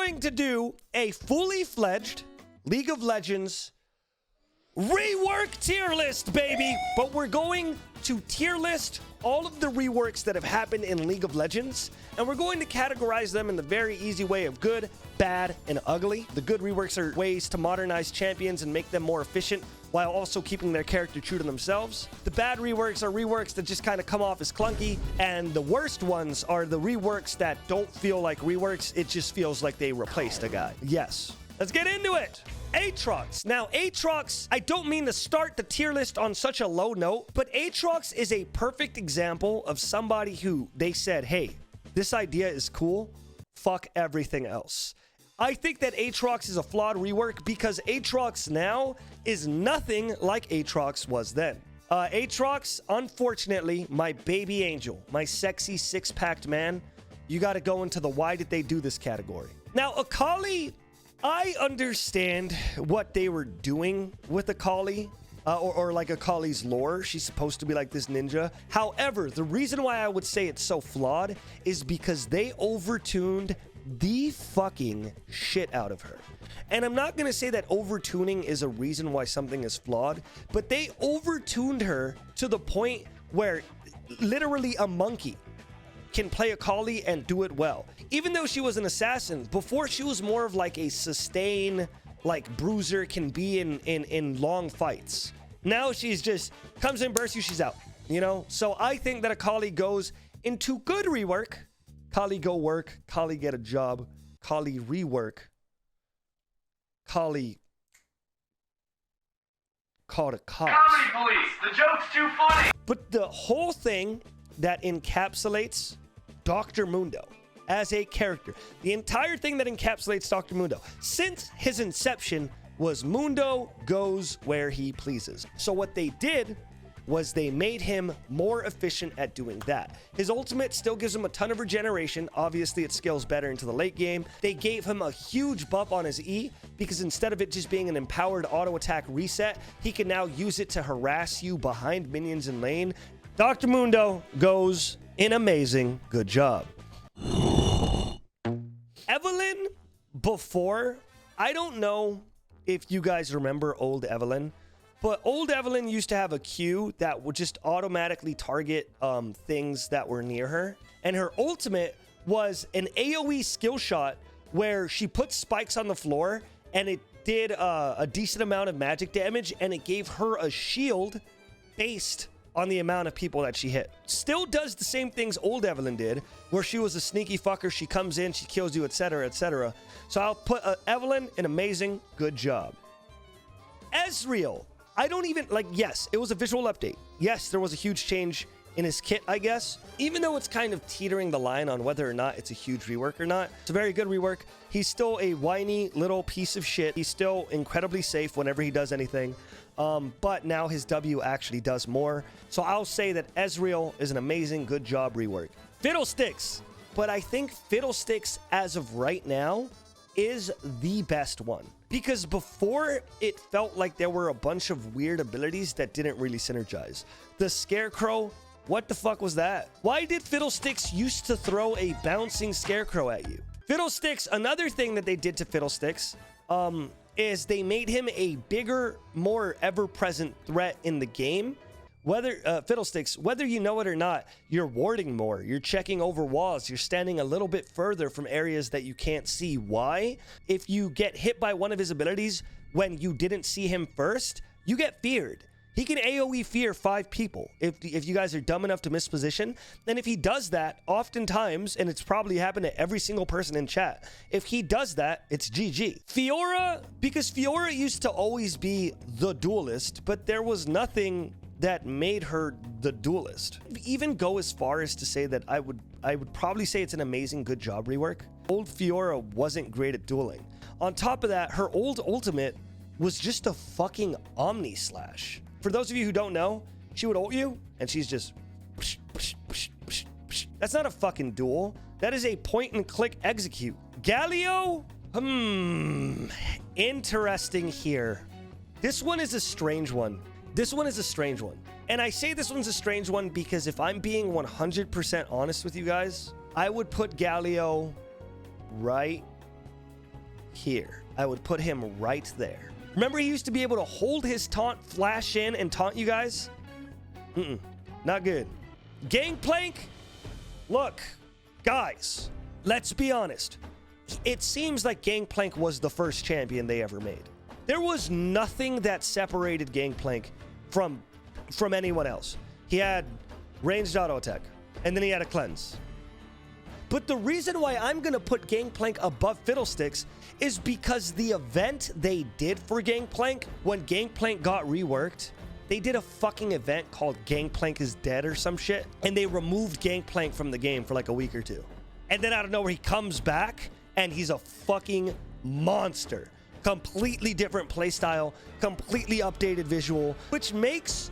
going to do a fully fledged League of Legends rework tier list, baby. But we're going to tier list all of the reworks that have happened in League of Legends, and we're going to categorize them in the very easy way of good, bad, and ugly. The good reworks are ways to modernize champions and make them more efficient while also keeping their character true to themselves. The bad reworks are reworks that just kind of come off as clunky, and the worst ones are the reworks that don't feel like reworks. It just feels like they replaced a guy. Yes. Let's get into it. Aatrox. Now, Aatrox, I don't mean to start the tier list on such a low note, but Aatrox is a perfect example of somebody who they said, hey, this idea is cool. Fuck everything else. I think that Aatrox is a flawed rework because Aatrox now is nothing like Aatrox was then. Aatrox, unfortunately, my baby angel, my sexy six-packed man, you got to go into the why did they do this category. Now, Akali, I understand what they were doing with Akali, or like Akali's lore. She's supposed to be like this ninja. However, the reason why I would say it's so flawed is because they overtuned the fucking shit out of her. And I'm not going to say that overtuning is a reason why something is flawed, but they overtuned her to the point where literally a monkey can play Akali and do it well. Even though she was an assassin, before she was more of like a sustain, like bruiser can be in long fights. Now she's just comes in, bursts you, she's out, you know? So I think that Akali goes into good rework. Kali go work, Kali get a job, Kali rework, Kali call the cops. Comedy police, the joke's too funny. But the whole thing that encapsulates Dr. Mundo as a character, the entire thing that encapsulates Dr. Mundo since his inception was Mundo goes where he pleases. So what they did was they made him more efficient at doing that. His ultimate still gives him a ton of regeneration. Obviously, it scales better into the late game. They gave him a huge buff on his E because instead of it just being an empowered auto attack reset, he can now use it to harass you behind minions in lane. Dr. Mundo goes in amazing. Good job. Evelyn before, I don't know if you guys remember old Evelyn, but old Evelyn used to have a Q that would just automatically target things that were near her. And her ultimate was an AoE skill shot where she put spikes on the floor and it did a decent amount of magic damage and it gave her a shield based on the amount of people that she hit. Still does the same things old Evelyn did, where she was a sneaky fucker. She comes in, she kills you, etc., etc. So I'll put Evelyn in amazing. Good job. Ezreal. I don't even, like, yes, it was a visual update. Yes, there was a huge change in his kit, I guess. Even though it's kind of teetering the line on whether or not it's a huge rework or not, it's a very good rework. He's still a whiny little piece of shit. He's still incredibly safe whenever he does anything. But now his W actually does more. So I'll say that Ezreal is an amazing, good job rework. Fiddlesticks. But I think Fiddlesticks, as of right now, is the best one. Because before, it felt like there were a bunch of weird abilities that didn't really synergize. The Scarecrow, what the fuck was that? Why did Fiddlesticks used to throw a bouncing Scarecrow at you? Fiddlesticks, another thing that they did to Fiddlesticks, is they made him a bigger, more ever-present threat in the game. Whether, Fiddlesticks, whether you know it or not, you're warding more, you're checking over walls, you're standing a little bit further from areas that you can't see. Why? If you get hit by one of his abilities when you didn't see him first, you get feared. He can AoE fear 5 people if you guys are dumb enough to miss position. And if he does that, oftentimes, and it's probably happened to every single person in chat, if he does that, it's GG. Fiora, because Fiora used to always be the duelist, but there was nothing that made her the duelist. Even go as far as to say that I would probably say it's an amazing good job rework. Old Fiora wasn't great at dueling. On top of that, her old ultimate was just a fucking Omni Slash. For those of you who don't know, she would ult you and she's just psh, psh, psh, psh, psh. That's not a fucking duel. That is a point and click execute. Galio? Interesting here. This one is a strange one. This one is a strange one. And I say this one's a strange one because if I'm being 100% honest with you guys, I would put Galio right here. I would put him right there. Remember, he used to be able to hold his taunt, flash in, and taunt you guys? Not good. Gangplank? Look, guys, let's be honest. It seems like Gangplank was the first champion they ever made. There was nothing that separated Gangplank from anyone else. He had ranged auto attack, and then he had a cleanse. But the reason why I'm going to put Gangplank above Fiddlesticks is because the event they did for Gangplank, when Gangplank got reworked, they did a fucking event called Gangplank is Dead or some shit, and they removed Gangplank from the game for like a week or two. And then out of nowhere, he comes back, and he's a fucking monster. Completely different playstyle, completely updated visual, which makes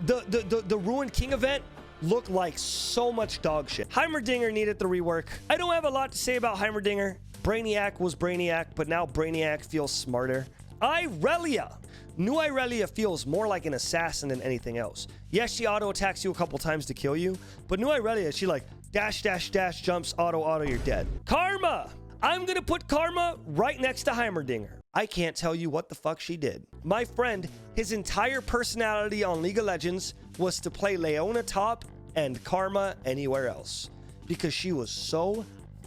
the Ruined King event look like so much dog shit. Heimerdinger needed the rework. I don't have a lot to say about Heimerdinger. Brainiac was Brainiac, but now Brainiac feels smarter. Irelia. New Irelia feels more like an assassin than anything else. Yes, she auto attacks you a couple times to kill you, but New Irelia, she like dash, dash, dash, jumps, auto, you're dead. Karma. I'm gonna put Karma right next to Heimerdinger. I can't tell you what the fuck she did. My friend, his entire personality on League of Legends was to play Leona top and Karma anywhere else, because she was so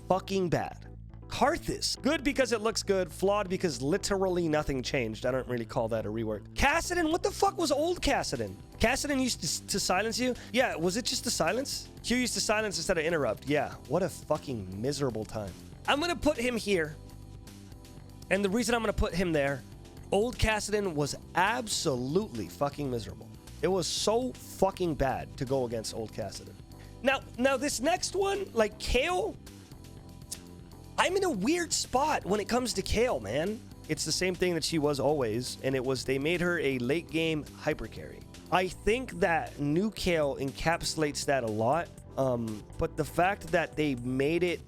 fucking bad. Karthus, good because it looks good, flawed because literally nothing changed. I don't really call that a rework. Kassadin, what the fuck was old Kassadin? Kassadin used to silence you? Yeah, was it just the silence? Q used to silence instead of interrupt. Yeah, what a fucking miserable time. I'm gonna put him here. And the reason I'm gonna put him there, old Kassadin was absolutely fucking miserable. It was so fucking bad to go against old Kassadin. Now this next one, like Kayle, I'm in a weird spot when it comes to Kayle, man. It's the same thing that she was always, and it was they made her a late game hyper carry. I think that new Kayle encapsulates that a lot, but the fact that they made it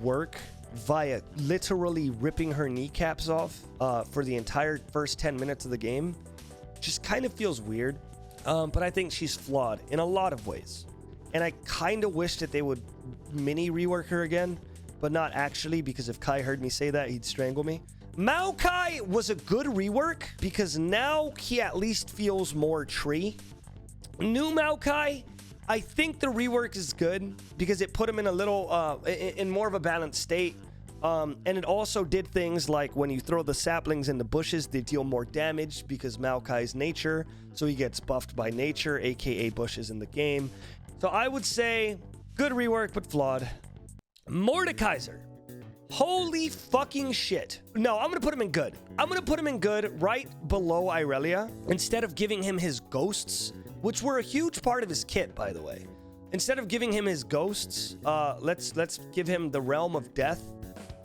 work via literally ripping her kneecaps off for the entire first 10 minutes of the game just kind of feels weird. But I think she's flawed in a lot of ways. And I kind of wish that they would mini rework her again, but not actually, because if Kai heard me say that, he'd strangle me. Maokai was a good rework because now he at least feels more tree. New Maokai, I think the rework is good because it put him in a little, in more of a balanced state. And it also did things like when you throw the saplings in the bushes, they deal more damage because Maokai's nature. So he gets buffed by nature, aka bushes in the game. So I would say good rework, but flawed. Mordekaiser. Holy fucking shit. No, I'm gonna put him in good. I'm gonna put him in good right below Irelia. Instead of giving him his ghosts, which were a huge part of his kit, by the way. Instead of giving him his ghosts, let's give him the realm of death.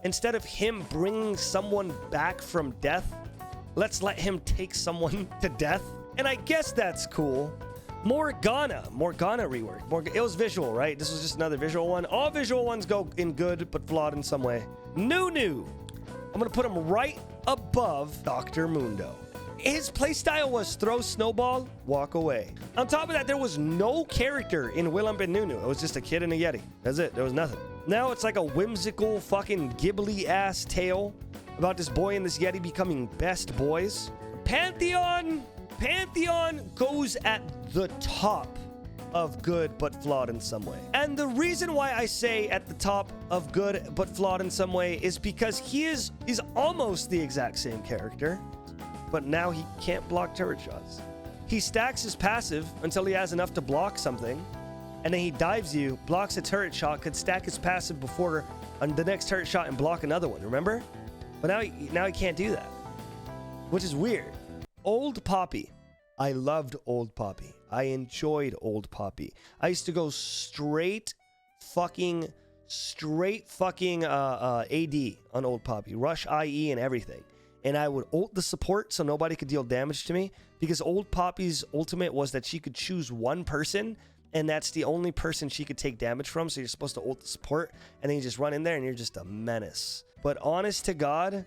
Instead of him bringing someone back from death, let's let him take someone to death. And I guess that's cool. Morgana rework. It was visual, right? This was just another visual one. All visual ones go in good, but flawed in some way. Nunu. I'm gonna put him right above Dr. Mundo. His playstyle was throw snowball, walk away. On top of that, there was no character in Willump and Nunu. It was just a kid and a Yeti. That's it. There was nothing. Now it's like a whimsical fucking Ghibli ass tale about this boy and this Yeti becoming best boys. Pantheon goes at the top of good but flawed in some way. And the reason why I say at the top of good but flawed in some way is because he's almost the exact same character, but now he can't block turret shots. He stacks his passive until he has enough to block something, and then he dives you, blocks a turret shot, could stack his passive before the next turret shot and block another one, remember? But now he can't do that, which is weird. Old Poppy. I loved Old Poppy. I enjoyed Old Poppy. I used to go straight fucking AD on Old Poppy. Rush IE and everything. And I would ult the support so nobody could deal damage to me, because Old Poppy's ultimate was that she could choose one person, and that's the only person she could take damage from. So you're supposed to ult the support, and then you just run in there and you're just a menace. But honest to God,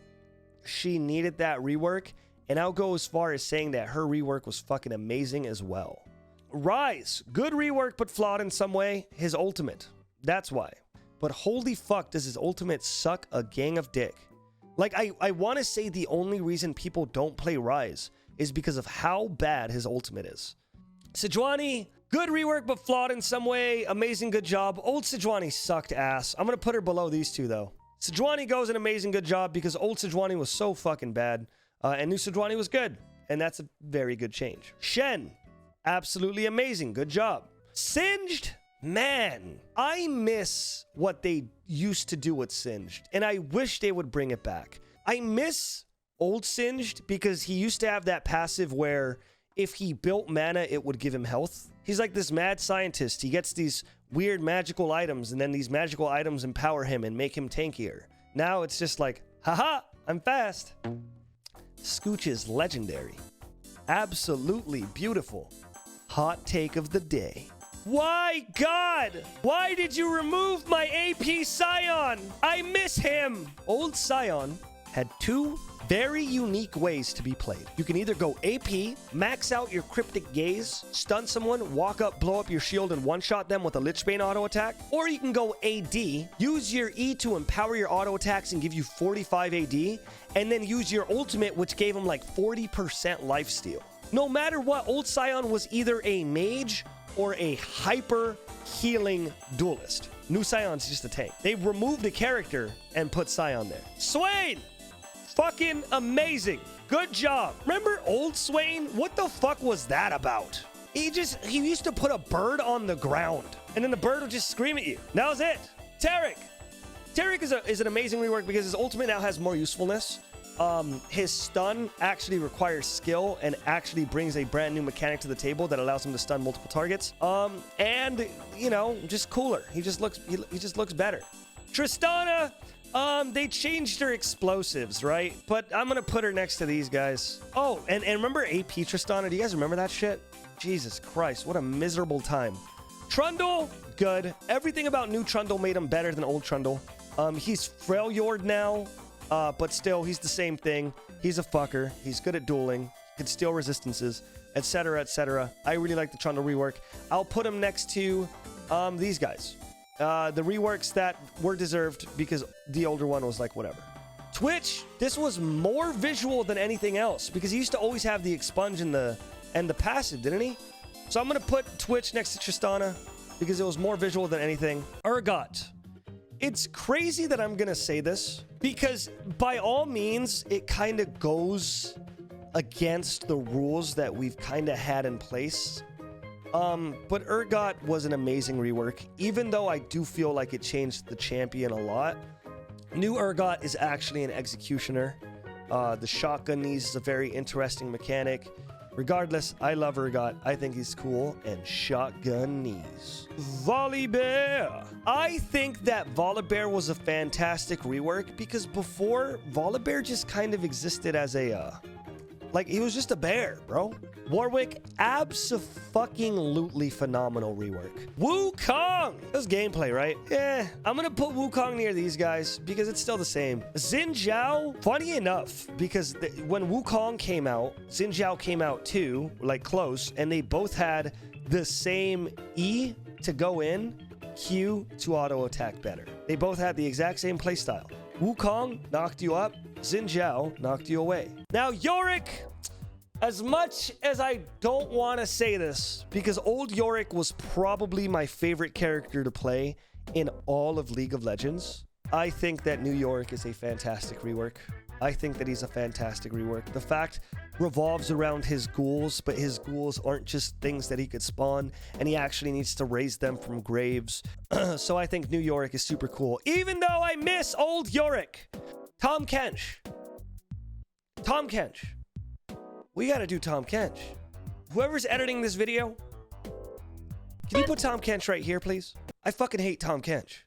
she needed that rework. And I'll go as far as saying that her rework was fucking amazing as well. Rise. Good rework, but flawed in some way. His ultimate. That's why. But holy fuck, does his ultimate suck a gang of dick. Like, I want to say the only reason people don't play Rise is because of how bad his ultimate is. Sejuani, good rework, but flawed in some way. Amazing, good job. Old Sejuani sucked ass. I'm going to put her below these two, though. Sejuani goes an amazing, good job because old Sejuani was so fucking bad. And new Sejuani was good. And that's a very good change. Shen, absolutely amazing. Good job. Singed, man, I miss what they used to do with Singed. And I wish they would bring it back. I miss old Singed because he used to have that passive where if he built mana, it would give him health. He's like this mad scientist. He gets these weird magical items, and then these magical items empower him and make him tankier. Now it's just like, haha, I'm fast. Scooch is legendary. Absolutely beautiful. Hot take of the day. Why, God? Why did you remove my AP Scion? I miss him. Old Scion had two very unique ways to be played. You can either go AP, max out your Cryptic Gaze, stun someone, walk up, blow up your shield, and one-shot them with a Lichbane auto attack. Or you can go AD, use your E to empower your auto attacks and give you 45 AD, and then use your ultimate, which gave him like 40% lifesteal. No matter what, Old Scion was either a mage or a hyper healing duelist. New Scion's just a tank. They removed the character and put Scion there. Swain! Fucking amazing. Good job. Remember old Swain? What the fuck was that about? He used to put a bird on the ground and then the bird would just scream at you. That was it. Taric. Taric is an amazing rework because his ultimate now has more usefulness. His stun actually requires skill and actually brings a brand new mechanic to the table that allows him to stun multiple targets. And you know, just cooler. He just looks better. Tristana, they changed her explosives, right? But I'm gonna put her next to these guys. Oh, and remember AP Tristana? Do you guys remember that shit? Jesus Christ, what a miserable time. Trundle, good. Everything about new Trundle made him better than old Trundle. He's Freljord now. But still, he's the same thing. He's a fucker. He's good at dueling. Can steal resistances, etc., etc. I really like the Trundle rework. I'll put him next to these guys. The reworks that were deserved because the older one was like, whatever. Twitch, this was more visual than anything else because he used to always have the expunge and the passive, didn't he? So I'm going to put Twitch next to Tristana because it was more visual than anything. Urgot. It's crazy that I'm going to say this because by all means, it kind of goes against the rules that we've kind of had in place. But Urgot was an amazing rework, even though I do feel like it changed the champion a lot. New Urgot is actually an executioner. The shotgun knees is a very interesting mechanic. Regardless, I love Urgot. I think he's cool. And shotgun knees. Volibear. I think that Volibear was a fantastic rework because before, Volibear just kind of existed as a, like, he was just a bear, bro. Warwick, abso-fucking-lutely phenomenal rework. Wukong! That's gameplay, right? Yeah, I'm gonna put Wukong near these guys because it's still the same. Xin Zhao, funny enough, because when Wukong came out, Xin Zhao came out too, like close, and they both had the same E to go in, Q to auto attack better. They both had the exact same playstyle. Wukong knocked you up, Xin Zhao knocked you away. Now, Yorick, as much as I don't want to say this, because old Yorick was probably my favorite character to play in all of League of Legends, I think that new Yorick is a fantastic rework. I think that he's a fantastic rework. The fact revolves around his ghouls, but his ghouls aren't just things that he could spawn, and he actually needs to raise them from graves. So I think new Yorick is super cool, even though I miss old Yorick. Tom Kench. Tom Kench. We gotta do Tom Kench. Whoever's editing this video, can you put Tom Kench right here, please? I fucking hate Tom Kench.